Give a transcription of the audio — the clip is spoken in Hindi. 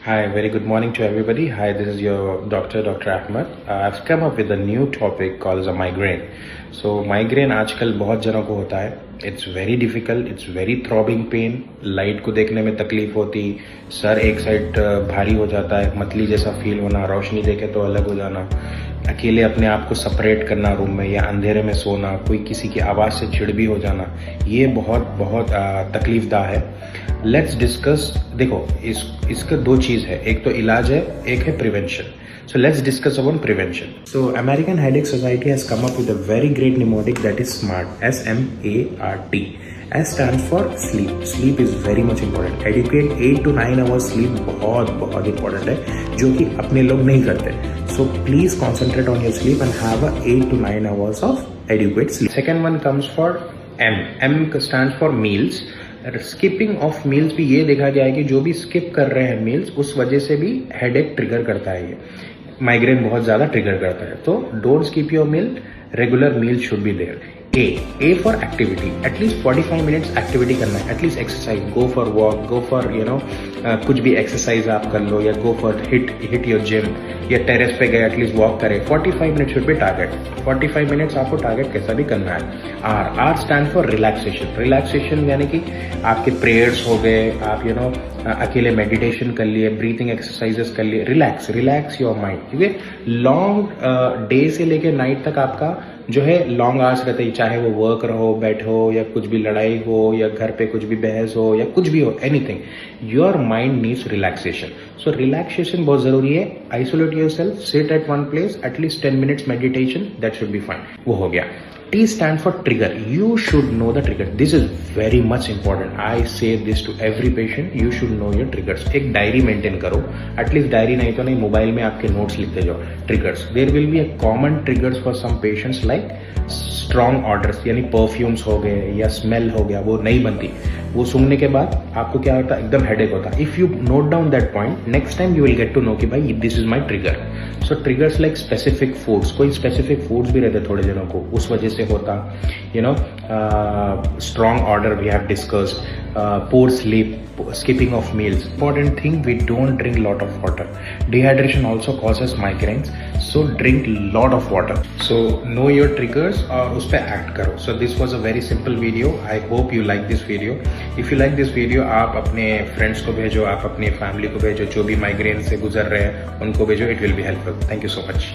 Hi, very good morning to everybody. Hi, this is your doctor, Dr. Ahmed. I've come up with a new topic called as a migraine. So migraine आजकल बहुत जनों को होता है. It's very difficult. It's very throbbing pain. Light को देखने में तकलीफ होती, सर एक साइड भारी हो जाता है, मतली जैसा फील होना, रोशनी देखे तो अलग हो जाना, अकेले अपने आप को सेपरेट करना रूम में या अंधेरे में सोना, कोई किसी की आवाज़ से चिढ़ भी हो जाना, ये बहुत बहुत तकलीफदाह है. Let's discuss. देखो इसका दो चीज़ है, एक तो इलाज है, एक है prevention. So let's discuss about prevention. So American Headache Society has come up with a very great mnemonic that is SMART. S-M-A-R-T. S stands for sleep. Sleep is very much important. Educate 8 to 9 hours sleep बहुत बहुत important है, जो कि अपने लोग नहीं करते. So please concentrate on your sleep and have a 8 to 9 hours of adequate sleep. Second one comes for M. M stands for meals. Skipping of meals भी ये देखा गया है कि जो भी स्किप कर रहे हैं मील्स, उस वजह से भी हेडेक ट्रिगर करता है, ये माइग्रेन बहुत ज़्यादा ट्रिगर करता है. तो don't skip your meal, regular meal should be there. A for activity. At least 45 minutes activity करना है, at least exercise. Go for walk, go for कुछ भी एक्सरसाइज आप कर लो, या go for hit your gym, या टेरेस पे गए एटलीस्ट वॉक करें. 45 minute should be target. 45 minutes आपको टारगेट कैसा भी करना है. R stand for relaxation. Relaxation यानी कि आपके प्रेयर्स हो गए, आप अकेले मेडिटेशन कर लिए, ब्रीथिंग एक्सरसाइजेस कर लिए. रिलैक्स योर माइंड, क्योंकि लॉन्ग डे से लेकर नाइट तक आपका जो है लॉन्ग आवर्स रहते हैं, चाहे वो वर्क रहो, बैठो, या कुछ भी लड़ाई हो, या घर पे कुछ भी बहस हो, या कुछ भी हो, anything, your mind needs relaxation. So relaxation बहुत जरूरी है. Isolate yourself, sit at one place, at least 10 minutes meditation, that should be fine. वो हो गया. T stand for trigger. You should know the trigger. This is very much important. I say this to every patient. You should know your triggers. एक डायरी मेंटेन करो. एटलीस्ट डायरी नहीं तो नहीं, मोबाइल में आपके नोट्स लिखते जाओ. Triggers. There will be a common triggers for some patients like strong odours, यानी परफ्यूम्स हो गए या स्मेल हो गया, वो नहीं बनती. वो सूंघने के बाद आपको क्या होता है, एकदम हेडेक होता है. If you note down that point, next time you will get to know कि भाई this is my trigger. So triggers like specific foods. कोई स्पेसिफिक फूड्स भी रहते थोड़े जनों को, उस वजह से होता. Strong order we have discussed, poor sleep, skipping of meals. Important thing, we don't drink lot of water. Dehydration also causes migraines, so drink lot of water. So know your triggers और उस पर act करो. So this was a very simple video. I hope you like this video. If you like this video, आप अपने friends को भेजो, आप अपनी family को भेजो, जो भी migraine से गुजर रहे हैं उनको भेजो. It will be helpful. Thank you so much.